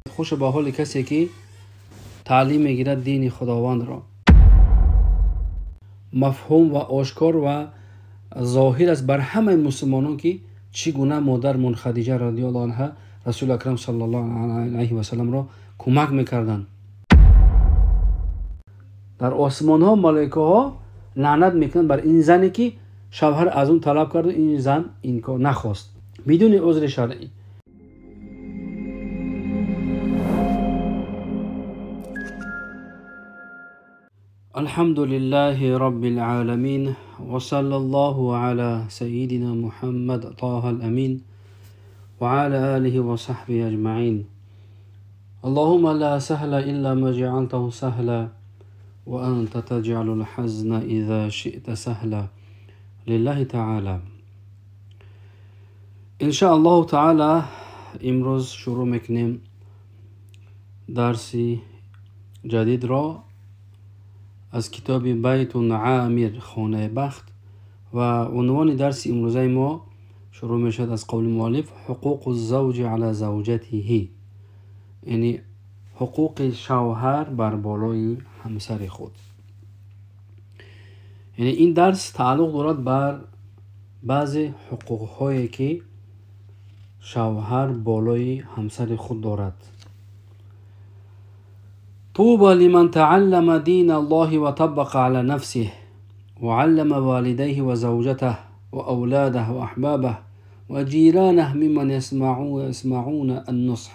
خوش به حال کسی که تعلیم میگیرد دین خداوند را مفهوم و آشکار و ظاهر است بر همه مسلمانان که چگونه مادرمون خدیجه رضی الله عنها رسول اکرم صلی الله علیه و سلم را کمک میکردند. در آسمان ها ملائکه ها لعنت میکنند بر این زنی که شوهر از اون طلب کرد و این زن این کار نخواست بدون عذر شرعی. الحمد لله رب العالمين وصلى الله على سيدنا محمد طه الأمين وعلى آله وصحبه أجمعين. اللهم لا سهل إلا ما جعلته سهلا وأنت تجعل الحزن إذا شئت سهلا لله تعالى. إن شاء الله تعالى امروز شروع میکنیم درسی جدید را از کتاب بیت عامر خانه بخت و عنوان درس امروزه ما شروع می شد از قول مؤلف حقوق الزوج على زوجته، یعنی حقوق شوهر بر بالای همسر خود. یعنی این درس تعلق دارد بر بعضی حقوق هایی که شوهر بالای همسر خود دارد. طوبى لمن تعلم دين الله وطبق على نفسه وعلم والديه وزوجته وأولاده وأحبابه وجيرانه ممن يسمعون النصح.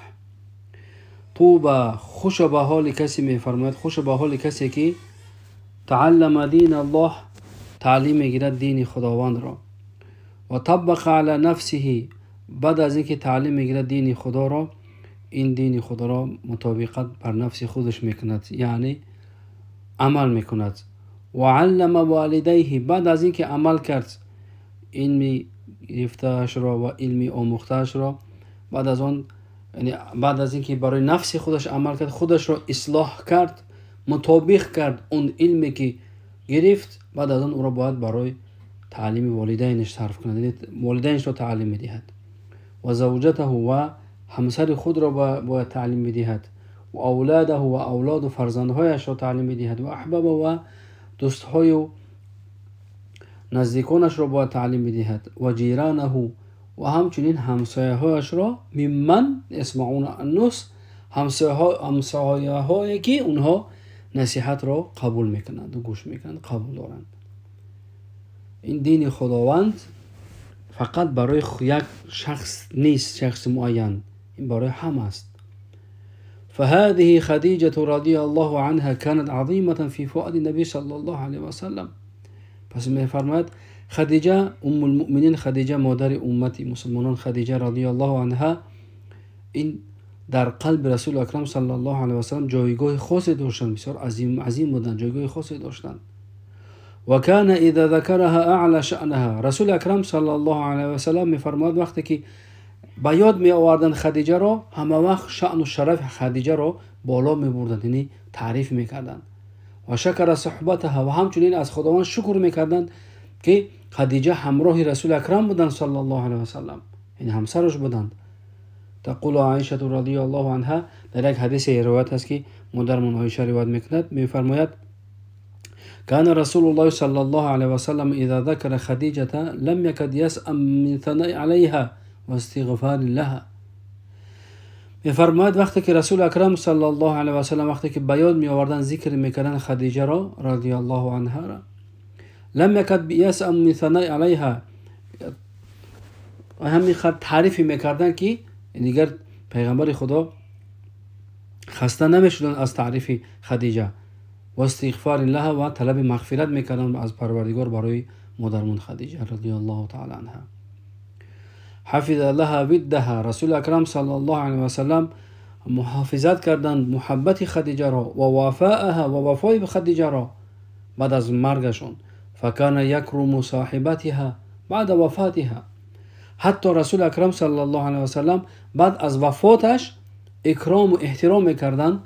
طوبى خوش به حال کسی می فرماید، خوش به حال کسی که تعلم دین الله تعلیم میگیرد دین خداوند را و طبق على نفسه بعد از اینکه تعلیم میگیرد دین خدا را این دین خدا را مطابقت بر نفس خودش میکند، یعنی عمل میکند. و علم والدیه بعد از اینکه عمل کرد علمی گرفته‌اش را و علمی آموخته‌اش را بعد از آن، یعنی بعد از اینکه برای نفس خودش عمل کرد خودش را اصلاح کرد مطابق کرد اون علمی که گرفت بعد از آن او را باید برای تعلیم والدینش صرف کند، والدینش را تعلیم میدهد. و زوجته و همسر خود را باید تعلیم میدهد و اولاده و اولاد و فرزندهایش را تعلیم میدهد و احباب و دوستهای و نزدیکانش را باید تعلیم میدهد و جیرانه و همچنین همسایه‌هایش را ممن يسمعون النصح، همسایه‌هایی که اونها نصیحت را قبول میکنند و گوش میکنند قبول دارند. این دین خداوند فقط برای یک شخص نیست، شخص معین، این برای همه است. فهذه خدیجه رضی الله عنها كانت عظیمة في فؤاد النبی صلی الله علیه و سلم. پس میفرماید خدیجه ام المؤمنین، خدیجه مادر امت مسلمانان، خدیجه رضی الله عنها این در قلب رسول اکرم صلی الله علیه و سلم جایگاه خاصی داشتند، بسیار عظیم بودند، جایگاه خاصی داشتند. و کان اذا ذکرها اعلى شأنها. رسول اکرم صلی الله علیه و سلم میفرماید وقتی که به یاد می آوردند خدیجه را همه وقت شأن و شرف خدیجه را بالا می بردند، یعنی تعریف میکردند. و شکر صحبتها و همچنین از خداوند شکر میکردند که خدیجه همراه رسول اکرم بودند صلی الله علیه و سلم، یعنی همسرش بودند. تقول عایشه رضی الله عنها در یک حدیث روایت است که مادرمون عایشه روایت میکند، میفرماید كان رسول الله صلى الله عليه وسلم إذا ذكر خديجة لم يكد يسأم من ثناء عليها و استغفار لها. میفرماید وقتی که رسول اکرم صلی الله علیه و سلم وقتی که به یاد می آوردن ذکر میکردن خدیجه را رضی الله عنها را لم یکد یسأم من ثناء علیها، همین خط تعریفی میکردن که دیگر پیغمبر خدا خسته نمیشدن از تعریف خدیجه و استغفار لها و طلب مغفرت میکردن از پروردگار برای مادرمون خدیجه رضی الله تعالی عنها. حفظ لها ودها. رسول اکرم صلی الله علیه و سلم محافظت کردند محبت خدیجه را و وفاءها و وفای خدیجه را بعد از مرگشون. فکان یکرم صاحبتها بعد وفاتها. حتی رسول اکرم صلی الله علیه و سلم بعد از وفاتش اکرام و احترام میکردند،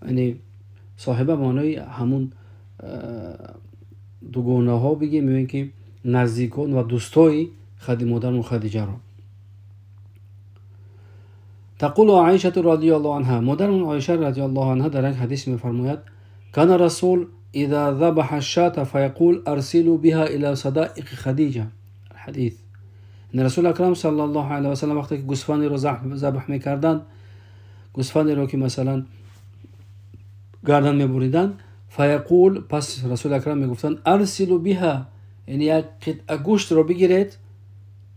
یعنی صاحبه معنی همون دوگانه ها بگیم، میگن که نزدیکان و دوستای مادرمون خدیجه را. تقول عایشه رضی الله عنها، مادرمون عایشه رضی الله عنها در یک حدیث میفرماید کان رسول اذا ذبح الشاة فيقول ارسلوا بها الى صدائق خدیجه. حدیث ان رسول اکرم صلی الله علیه و سلم وقتی که گوسفندی رو ذبح میکردند، گوسفندی رو که مثلا گردن میبریدن، فیقول، پس رسول اکرم میگفتن ارسلوا بها، یعنی یک قطعه گوشت رو بگیرید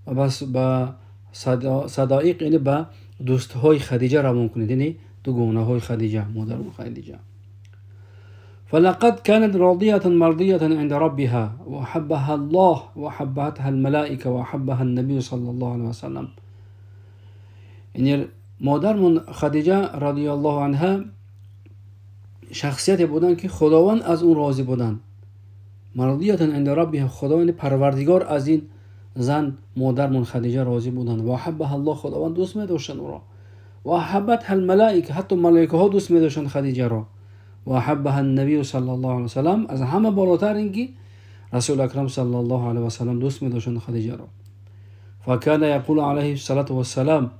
و بس با صدائق، یعنی با دوستهای خدیجه روان کنید، یعنی دو گونه های خدیجه، مادر خدیجه. فلقد كانت راضية مرضية عند ربها وحبها الله وحبتها الملائكة وحبها النبي صلى الله عليه وسلم. یعنی مادرمون خدیجه رضی الله عنها شخصیت بودن که خداوند از اون راضی بودن. مرضیه عند ربها، خداوند پروردگار از این زن مادرمون خدیجه راضی بودن. و حبها الله، خداوند دوست می داشتن او را. و حبتها الملائکه، حتی ملائکه ها دوست می داشتن خدیجه را. و حبها النبی صلی الله علیه و سلم، از همه بالاتر اینکه رسول اکرم صلی الله علیه و سلم دوست می داشتن خدیجه را. فکان یقول علیه الصلاة والسلام،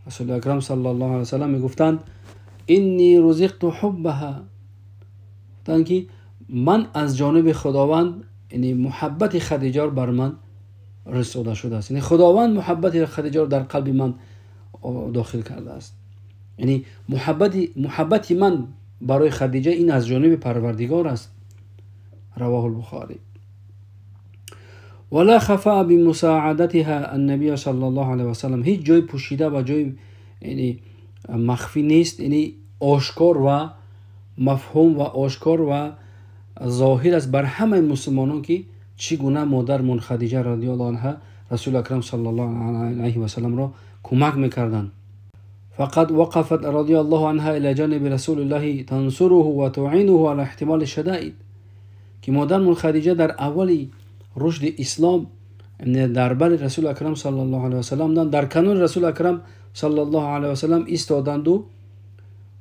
رسول اکرم صلی الله علیه و سلم می گفتند انی رزقت حبها، گفتند که من از جانب خداوند، یعنی محبت خدیجه را بر من رسوده شده است، یعنی خداوند محبت خدیجه را در قلب من داخل کرده است. یعنی محبت من برای خدیجه این از جانب پروردگار است. رواه البخاری. ولا خفاء بمساعدتها النبی صلی الله علیه و سلم، هیچ جای پوشیده و جای یعنی مخفی نیست، یعنی آشکار و مفهوم و آشکار و ظاهر است بر همه مسلمانان که چگونه مادرمون خدیجه رضی الله عنها رسول اکرم صلی الله علیه و سلم را کمک میکردند. فقد وقفت رضی الله عنها الى جانب رسول الله تنصره و تعینه على احتمال الشدائد، که مادرمون خدیجه در اولی رشد اسلام در بر رسول اکرم صلی الله علیه و سلم در کنار رسول اکرم صلی الله علیه و سلم ایستادند و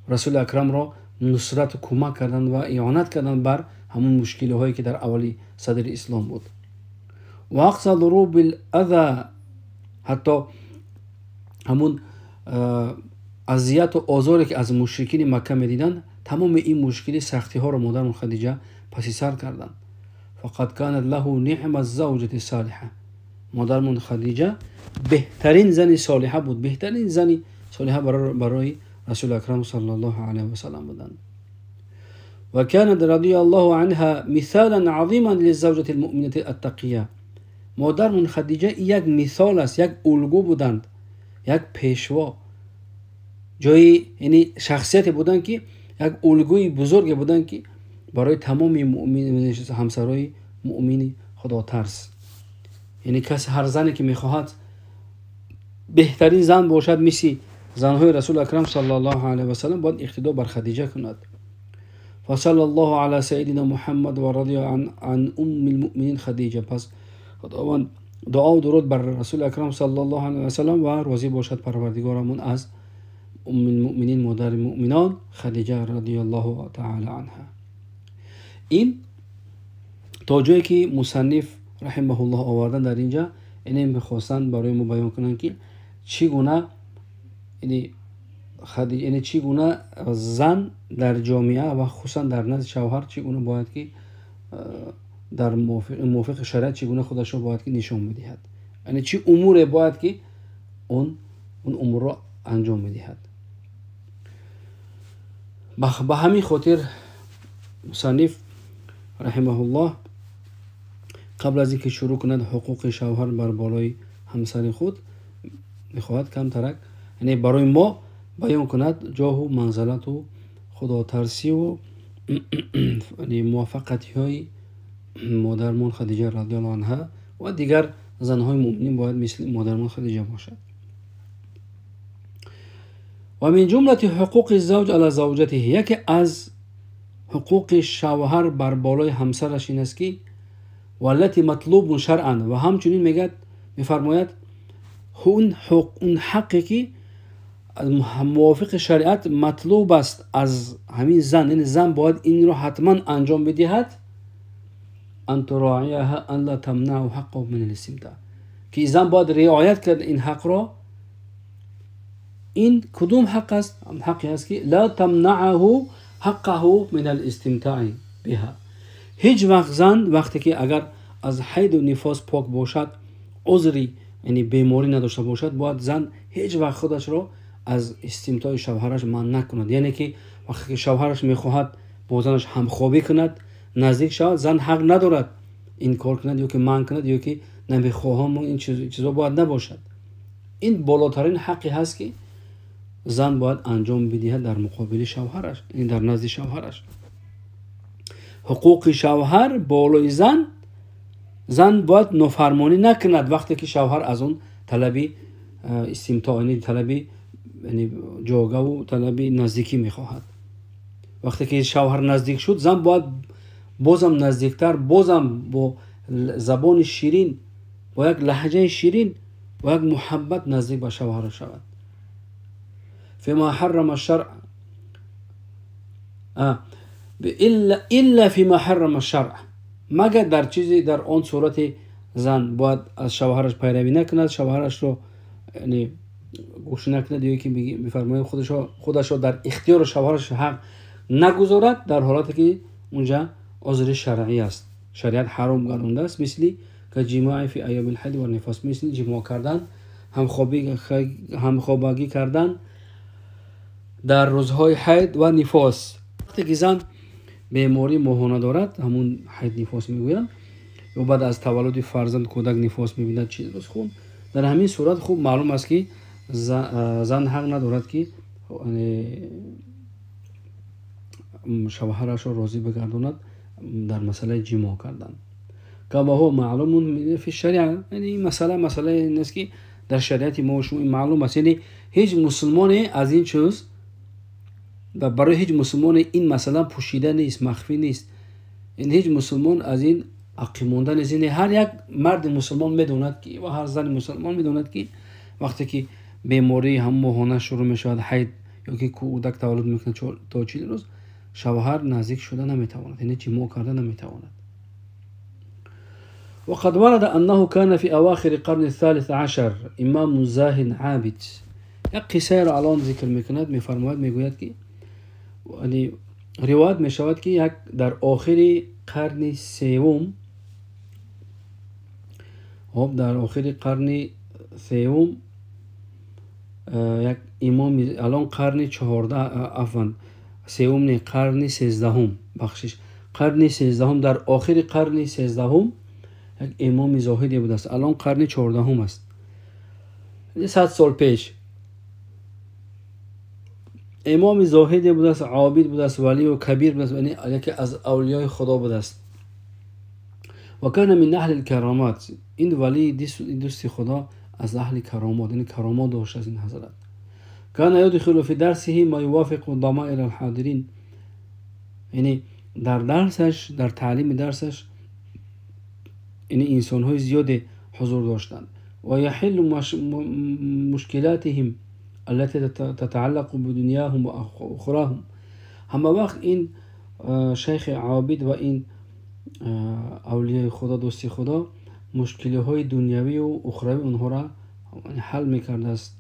رسول اکرم را نصرت و کمک کردند و اعانت کردند بر همون مشکل هایی که در اولی صدر اسلام بود. و اقصى ضروب الاذى، حتی همون اذیت و آزاری که از مشرکین مکه میدیدند، تمام این مشکلی سختی ها را مادرمون خدیجه پس سر کردند. فقد كانت له نعم الزوجة الصالحه، مادرمون خدیجه بهترین زن صالحه بود، بهترین زن صالحه برای رسول اکرم صلی الله علیه و سلم بودند. و كانت رضی الله عنها مثالا عظیما للزوجة المؤمنة التقیه، مادرمون خدیجه یک مثال است، یک الگو بودند، یک پیشوا، جای یعنی شخصیت بودند که یک الگوی بزرگ بودند که برای تمام مؤمنین همسرای مؤمن خدا ترس. یعنی کس هر زنی که میخواهد بهترین زن باشد مثل زنهای رسول اکرم صلی الله علیه و سلم، باید اقتدا بر خدیجه کند. فصلی الله علی سیدنا محمد و رضی عن ام المؤمنین خدیجه، پس خداوند دعا و درود بر رسول اکرم صلی الله علیه و سلم و راضی باشد پروردگارمون از ام المؤمنین مادر مؤمنان خدیجه رضی الله تعالی عنها. این تا جایی که مصنف رحمه الله آوردن در اینجا، اینه میخواستن برای ما بیان کنن که چگونه یعنی چگونه زن در جامعه و خصوصا در نزد شوهر چگونه باید که در موافق شریعت چگونه خودش رو باید که نشان بدهد، یعنی چه امور باید که اون امور رو انجام بدهد. به همین خاطر مصنف رحمه الله قبل از اینکه شروع کند حقوق شوهر بر بالای همسر خود، میخواهد کم ترک یعنی برای ما بیان کند جاه و منزلت و خدا ترسی و موافقتی های مادرمون خدیجه رضی الله عنها و دیگر زنهای مؤمنین باید مثل مادرمون خدیجه باشد. و من جمله حقوق الزوج علی زوجته، یکی از حقوق شوهر بر بالای همسرش این است که والتی مطلوب شرعا، و همچنین میفرماید اون حقی که موافق شریعت مطلوب است از همین زن، یعنی زن باید این رو حتما انجام بدهد، ان تراعیها ان لا تمنع حقه من الاستمتاع، که زن باید رعایت کرد این حق را، این کدوم حق است؟ حقی است که لا تمنعه حقه من الاستمتاع بها. هیچ وقت زن وقتی که اگر از حید و نفاس پاک باشد، عذری یعنی بیماری نداشته باشد، باید زن هیچ وقت خودش را از استمتاع شوهرش منع نکند. یعنی که وقتی که شوهرش میخواهد با زنش همخوابی کند، نزدیک شود، زن حق ندارد این کار کند یا که منع کند یا که نمیخواهم، این چیزا باید نباشد. این بالاترین حقی هست که زن باید انجام بدهد در مقابل شوهرش، این در نزد شوهرش. حقوق شوهر بالای زن باید نافرمانی نکند وقتی که شوهر از اون طلبی استمتاع، یعنی طلبی یعنی جوگه و طلبی نزدیکی میخواهد. وقتی که شوهر نزدیک شد، زن باید بازم نزدیکتر، بازم با زبان شیرین، با یک لهجه شیرین، با یک محبت نزدیک به شوهر شود. فيما حرم الشرع الا فيما حرم الشرع، مگر در چیزی در آن صورت زن باید از شوهرش پیروی نکند، شوهرش رو یعنی گوش نکند یا که میفرماید خودش رو در اختیار شوهرش حق نگذارد، در حالتی که اونجا عذر شرعی است، شریعت حرام گردانده است، مثلی که جماع فی ایام الحید و نفاس، مثل جماع کردن، همخوابگی کردن در روزهای حید و نفاس. وقتی که زن بیماری ماهانه دارد، همون حید نفاس میگویند، یا بعد از تولد فرزند کودک نفاس میبیند چیز روز خون، در همین صورت خوب معلوم است که زن حق ندارد که شوهرش را راضی بگرداند در مسئله جماع کردن. کما هو معلوم فی الشریعه، یعنی این مسئله نیست که در شریعت ما و شما معلوم است، یعنی هیچ مسلمان از این چیز و برای هیچ مسلمان این مسئله پوشیده نیست، مخفی نیست. این هیچ مسلمان از این عقیم مانده نیست. یعنی هر یک مرد مسلمان میدوند که و هر زن مسلمان میدوند که وقتی که بیماری هم ماهانه شروع میشود، حید یا که کودک تولد میکنه تا 40 روز، شوهر نزدیک شده نمیتواند، یعنی جماع کرده نمیتواند. وقد ورد انه كان في اواخر القرن الثالث عشر امام زاهد عابد. یک قصه را الان ذکر میکند، میفرماید، میگوید که یعنی روایت میشود که یک در آخر قرن سوم، در آخر قرن سوم یک امام، الان قرن 14 عفوا سوم نه، قرن 13 بخشش، قرن 13 در آخر قرن 13 یک امام زاهدی بوده است. الان قرن 14 است، 100 سال پیش امام زاهدی بوده است، عابد بوده است، ولی و کبیر بوده است، یعنی یکی از اولیای خدا بوده است. و کان من اهل الکرامات، این ولی دوست خدا از اهل کرامات، یعنی کرامات داشت از این حضرت. کان یدخل فی درسه ما یوافق ضمائر الحاضرین، یعنی در درسش، در تعلیم درسش، یعنی انسان های زیاد حضور داشتند. و یحل مشکلاتهم التي تتعلق بدنیاهم و اخراهم. همه وقت این شیخ عابد و این اولیای خدا، دوستی خدا، مشکلی های دنیوی و اخروی اونها را حل میکرده است.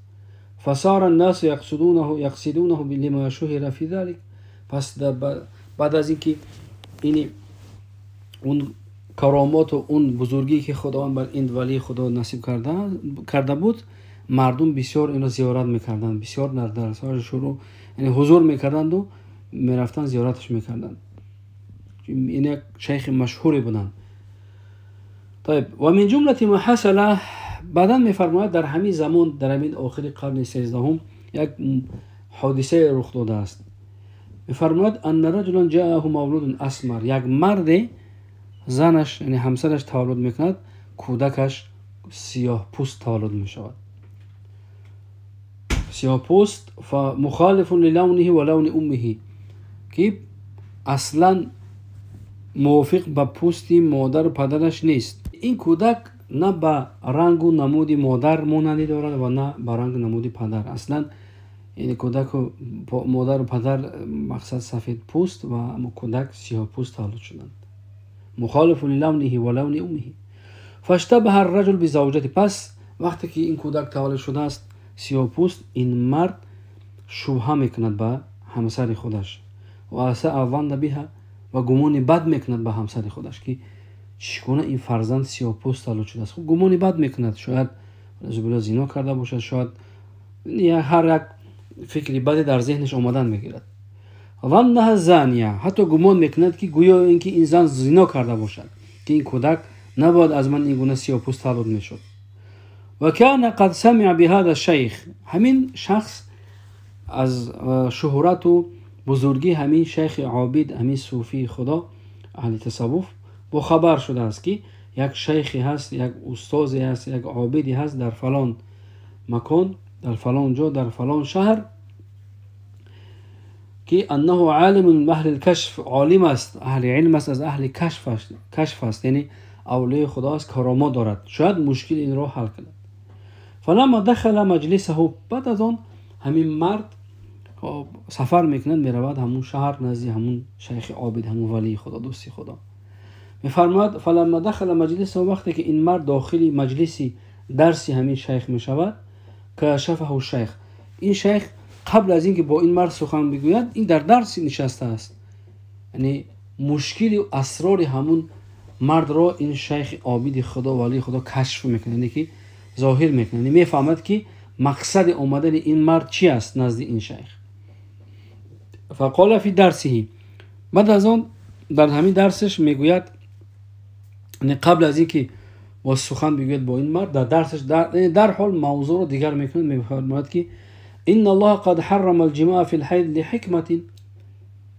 فصار الناس یقصدونه لما شهر فی ذلك. پس بعد از اینکه این اون کرامات و اون بزرگی که خداوند بر این ولی خدا نصیب کرده بود، مردم بسیار اینو زیارت میکردند، بسیار در درس‌هاش شروع یعنی حضور میکردند و میرفتن زیارتش میکردند. این یک شیخ مشهوری بودند. طيب و من جمله ما حصل، بعداً میفرماید در همین زمان، در همین آخر قرن 13 یک حادثه رخ داده است. میفرماید ان رجلا جاءه مولود اسمر، یک مرد زنش یعنی همسرش تولد میکند، کودکش سیاه پوست تولد میشود، سیاه پوست، فمخالف للونه و لون امه، که اصلا موافق به پوستی مادر و پدرش نیست. این کودک نه به رنگ و نمود مادر مانندی دارد و نه به رنگ و نمود پدر. اصلا این کودک و مادر و پدر مقصد سفید پوست و کودک سیاه پوست تولد شدند. مخالف للونه و لون امه فاشتبه الرجل بزوجته. پس وقتی که این کودک تولد شده است سیاه پوست، این مرد شبهه میکند به همسر خودش و اساء الظن بها و گمان بد میکند به همسر خودش که چگونه این فرزند سیاه‌پوست تولد شده است. خب گمان بد میکند، شاید زباله زنا کرده باشد، شاید یا هر یک فکری بدی در ذهنش آمدن میگیرد. ظنها زانیه، حتی گمان میکند که گویا اینکه این زن زنا کرده باشد، که این کودک نباید از من این گونه سیاه‌پوست تولد میشد. و کان قد سمع بهذا الشیخ، همین شخص از شهرت و بزرگی همین شیخ عابد، همین صوفی خدا اهل تصوف با خبر شده است که یک شیخی هست، یک استادی هست، یک عابدی هست در فلان مکان، در فلان جا، در فلان شهر، که انه عالم من اهل الکشف، عالم است، اهل علم است، از اهل کشف است، یعنی اولیای خدا است، کرامات دارد، شاید مشکل این را حل کند. فلما دخل مجلسه، بعد از آن همین مرد سفر میکند، میرود همون شهر نزدیک همون شیخ عابد، همون ولی خدا، دوستی خدا. میفرماید فلما دخل مجلسه، وقتی که این مرد داخل مجلسی درسی همین شیخ میشود، که شفه الشیخ، این شیخ قبل از اینکه با این مرد سخن بگوید، این در درسی نشسته است، یعنی مشکل و اسرار همون مرد را این شیخ عابد خدا ولی خدا کشف میکنه، یعنی که ظاهر میکنه، یعنی میفهمد که مقصد اومدن این مرد چی است نزد این شیخ. فقال فی درسه، بعد از آن در همین درسش میگوید، یعنی قبل از اینکه با سخن بگوید با این مرد، در درسش در حال موضوع رو دیگر میکنه، میفرماید که ان الله قد حرم الجماع فی الحیض لحکمت،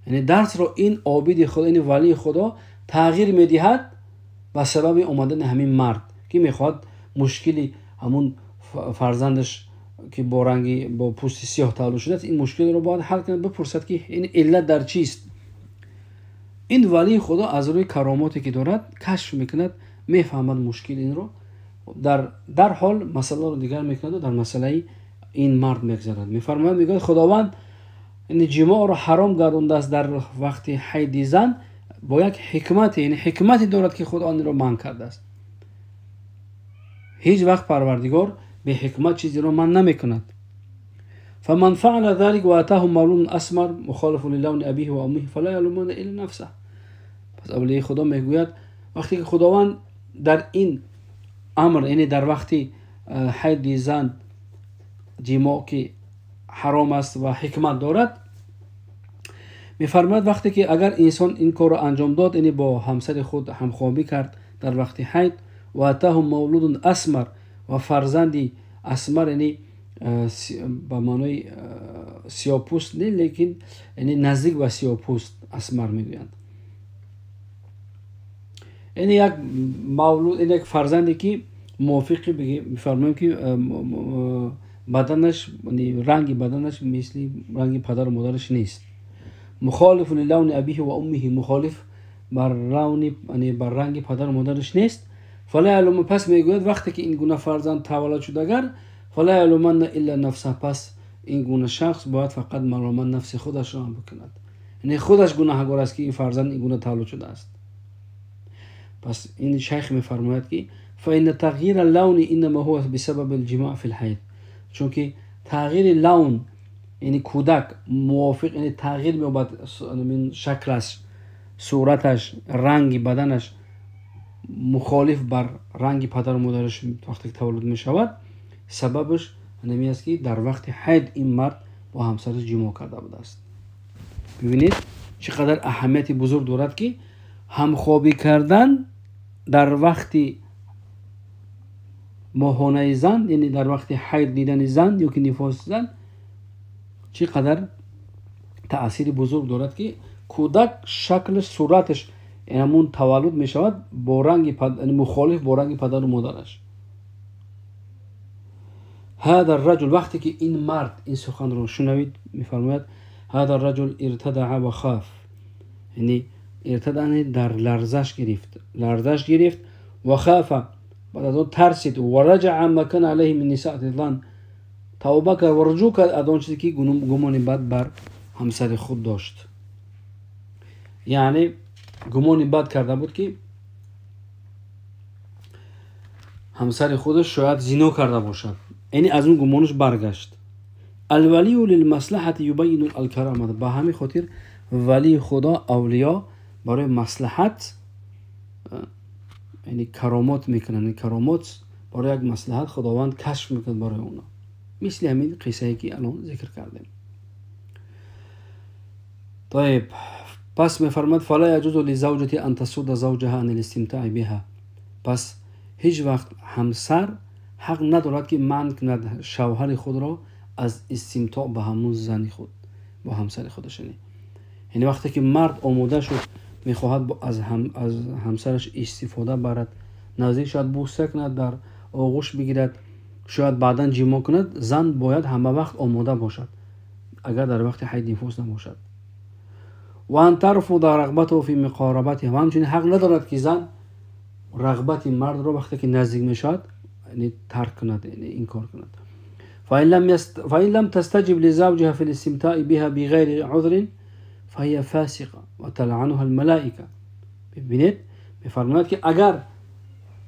یعنی درس رو این عابد خدا، این ولی خدا تغییر میدهد به سبب اومدن همین مرد که میخواد مشکلی همون فرزندش که با رنگی با پوست سیاه تولد شده است، این مشکل رو باید حل کنه، بپرسد که این علت در چیست. این ولی خدا از روی کراماتی که دارد کشف میکند، میفهمد مشکل این رو، در حال مسئله رو دیگر میکند و در مسئله این مرد میگذرد. میفرماید، میگه خداوند این جماع رو حرام گردانده است در وقت حید زن با یک حکمت، یعنی حکمتی دارد که خدا آن رو منع کرده است. هیچ وقت پروردگار به حکمت چیزی رو منع نمیکند. فمن فعل ذلك واتاه مولود اسمر مخالف للون ابيه و امه فلا يلومن الا نفسه. پس اولیای خدا میگوید وقتی که خداوند در این امر، یعنی در وقتی حید زن جماع که حرام است و حکمت دارد، میفرماید وقتی که اگر انسان این کار را انجام داد، یعنی با همسر خود همخوابی کرد در وقت حید، و اتاه مولود اسمر و فرزندی اسمر، یعنی با معنای سیاه‌پوست نه، لیکن یعنی نزدیک به سیاه‌پوست اسمر میگویند، یعنی یک مولود، یک فرزندی که موافقی بگیم، میفرمایم که بدنش، یعنی رنگ بدنش مثل رنگ پدر و مادرش نیست، مخالف للون ابيه و امه، مخالف بر لون، یعنی بر رنگ پدر و مادرش نیست. فلا علم، پس میگوید وقتی که این گونه فرزند تولد شد، اگر فلا علمن الا نفسه، پس این گونه شخص باید فقط ملامت نفس خودش را بکند، یعنی خودش گناهکار است که این فرزند این گونه تولد شده است. پس این شیخ میفرماید که فإن تغییر اللون انما هو بسبب الجماع في الحيض، چون که تغییر لون، یعنی کودک موافق، یعنی تغییر می‌یابد من شکلش، صورتش، رنگ بدنش مخالف بر رنگ پدر و مادرش وقتی تولد می شود، سببش همین است که در وقت حید این مرد با همسرش جماع کرده بوده است. ببینید چقدر اهمیت بزرگ دارد که همخوابی کردن در وقت ماهانه زن، یعنی در وقت حید دیدن زن یا که نفاس زن، چقدر تأثیر بزرگ دارد که کودک شکلش، صورتش همون تولد می شود با رنگ مخالف با رنگ پدر و مادرش. هذا الرجل، وقتی که این مرد این سخن رو شنوید، میفرماید هذا الرجل ارتدع و خاف، یعنی ارتدع در لرزش گرفت و خاف، بعد از اون ترسید و رجع عما كان عليه من نساء الظن، توبه کرد و رجوع کرد از آن چیزی که گمان بد بر همسر خود داشت. یعنی گمان بد کرده بود که همسر خودش شاید زنا کرده باشد، یعنی از اون گمانش برگشت الولی للمصلحت یبین الکرامت. با همین خاطر ولی خدا، اولیا برای مصلحت یعنی کرامات میکنن. این کرامات برای یک مصلحت خداوند کشف میکنه برای اونا، مثل همین قصه که الان ذکر کردیم. طيب پس میفرماد فلا يجوز لزوجة ان تصد زوجها عن الاستمتاع بها. پس هیچ وقت همسر حق ندارد که منع کند شوهر خود را از استمتاع به همون زن خود، با همسر خودش. یعنی وقتی که مرد آماده شد میخواهد از همسرش استفاده برد، نزدیک شاید بوسه کند، در آغوش بگیرد، شاید بعدا جما کند، زن باید همه وقت آماده باشد اگر در وقت حید نفاس نباشد. و ان ترفض رغبته فی مقاربته. و همچنین حق ندارد که زن رغبت مرد را وقتی که نزدیک میشد یعنی ترک کند، یعنی این کار کند. فإن لم تستجب لزوجها في الاستمتاع بها بغیر عذر فهي فاسقه و تلعنها الملائکه. ببینید میفرماید که اگر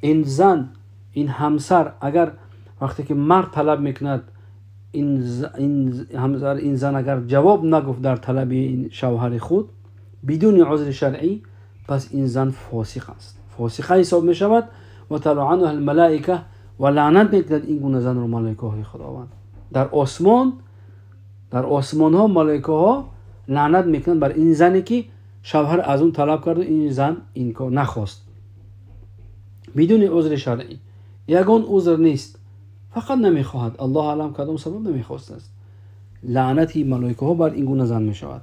این زن، این همسر، اگر وقتی که مرد طلب میکند این زن اگر جواب نگفت در طلب این شوهر خود بدون عذر شرعی، پس این زن فاسق است، فاسقه حساب می شود. و تلعنها الملائکه، و لعنت میکند این گونه زن رو ملائکه های خداوند. در آسمان ها ملائکه ها لعنت میکنند بر این زنی که شوهر از اون طلب کرد و این زن این کار نخواست بدون عذر شرعی. یگان عذر نیست، فقط نمیخواهد، الله اعلم کدام سبب نمیخواست است، لعنتی ملائکه ها بر این گونه زن میشود.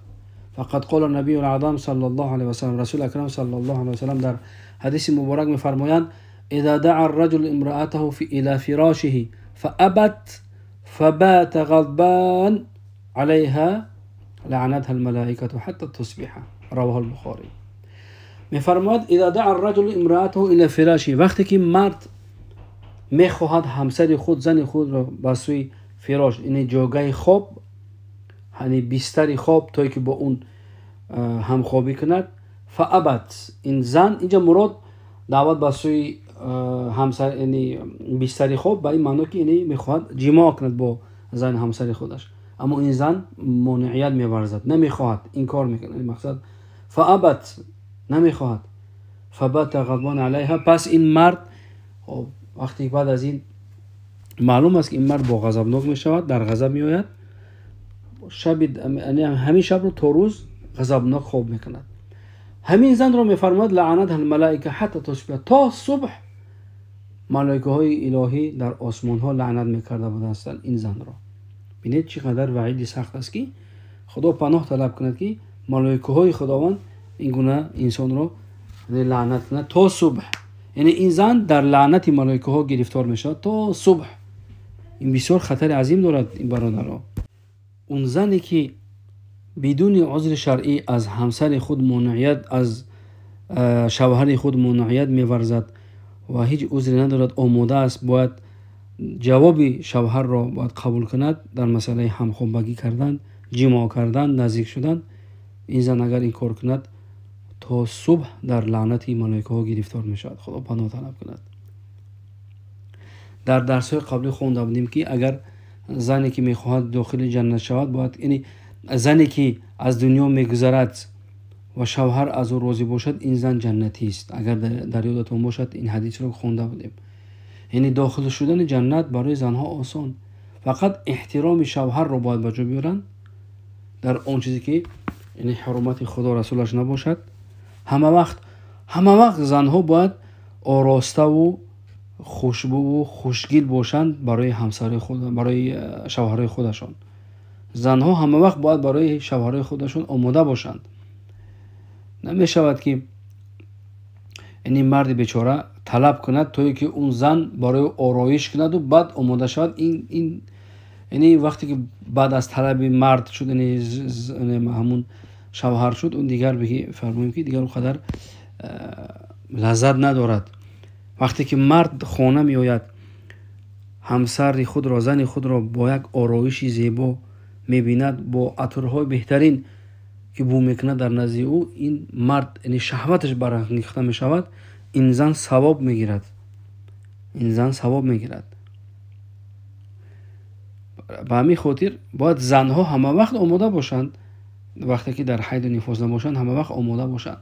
فقط قال النبی الاعظم صلی الله علیه و سلم، رسول اکرم صلی الله علیه و سلم در حدیث مبارک میفرمایند اذا دعا الرجل امرأته الى فراشه فابت فبات غضبان عليها لعنتها الملائكة حتى تصبح. رواه البخاری. میفرماید اذا دعا الرجل امرأته الى فراشه، وقتی که مرد میخواهد همسر خود، زن خود را به سوی فراش، این جاگه خواب، یعنی بستر خواب، تا که با اون همخوابی کند، فابت، این زن، اینجا مراد دعوت به سوی همسر یعنی بستر خواب به این معنی که یعنی میخواهد جماع کند با زن همسر خودش، اما این زن مانعیت میورزد، نمیخواهد، این کار میکنه. مقصد فابت، نمیخواهد، فبات غضبان علیها. پس این مرد وقتی بعد از این معلوم است که این مرد با غضبناک میشود، در غضب میآید، شب یعنی همین شب رو تا روز غضبناک خواب میکند. همین زن رو میفرماد لعنت الملائکه حتی تصبح، تا صبح ملائکه های الهی در آسمان ها لعنت میکرده بودند این زن را. ببینید چقدر وعیدی سخت است که خدا پناه طلب کند که ملائکه های خداوند این گونه انسان را لعنت کند تا صبح. یعنی این زن در لعنت ملائکه ها گرفتار میشود تا صبح. این بسیار خطر عظیم دارد این برادرها. اون زنی که بدون عذر شرعی از همسر خود ممانعت، از شوهر خود ممانعت میورزد و هیچ عذری ندارد، آماده است، باید جواب شوهر را باید قبول کند در مسئله همخوابگی کردن، جماع کردن، نزدیک شدن، این زن اگر این کار کند تا صبح در لعنت ملائکه ها گرفتار می شود. خدا پناه طلب کند. در درس های قبلی خونده بودیم که اگر زنی که میخواهد داخل جنت شود، باید یعنی زنی که از دنیا میگذرد و شوهر از او راضی باشد، این زن جنتی است. اگر در یادتون باشد این حدیث رو خونده بودیم. یعنی داخل شدن جنت برای زنها آسان، فقط احترام شوهر رو باید به جا بیارن در اون چیزی که یعنی حرمت خدا رسولش نباشد. همه وقت زنها باید آراسته و خوشبو و خوشگل باشند برای همسر خود، برای شوهر خودشان. زنها همه وقت باید برای شوهر خودشان آماده باشند. نمی شود که یعنی مرد بیچاره طلب کند توی که اون زن برای آرایش کند و بعد آماده شود. این یعنی وقتی که بعد از طلب مرد شد، یعنی همون شوهر شد، اون دیگر بگی فرماییم که دیگر اونقدر لذت ندارد. وقتی که مرد خانه می آید، همسر خود را، زن خود را با یک آرایش زیبا می بیند، با عطرهای بهترین که بو میکند در نزد او، این مرد یعنی شهوتش برانگیخته می شود، این زن ثواب می گیرد. به همین خاطر باید زنها همه وقت آماده باشند، وقتی که در حید و نفاس نباشند همه وقت آماده باشند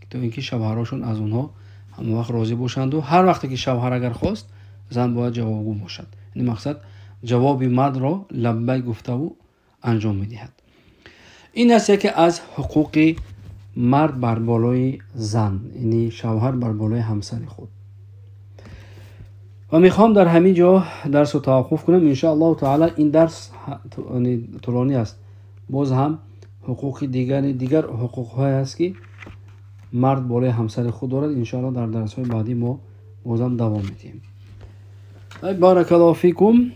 تا اینکه شوهراشون از اونها همه وقت راضی باشند و هر وقتی که شوهر اگر خواست زن باید جوابگو باشد. این مقصد جواب مرد را لبیک گفته و انجام میدهد. این است که از حقوق مرد بر بالای زن، یعنی شوهر بر بالای همسر خود. و میخوام در همین جا درس رو توقف کنم. ان شاء الله تعالی این درس طولانی است، باز هم حقوق دیگر حقوق های است که مرد بالای همسر خود دارد. ان شاء الله در درس های بعدی ما بازم دوام میدیم. بارک الله فیکم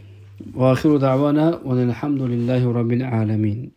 و آخر دعوانا و الحمد لله رب العالمین.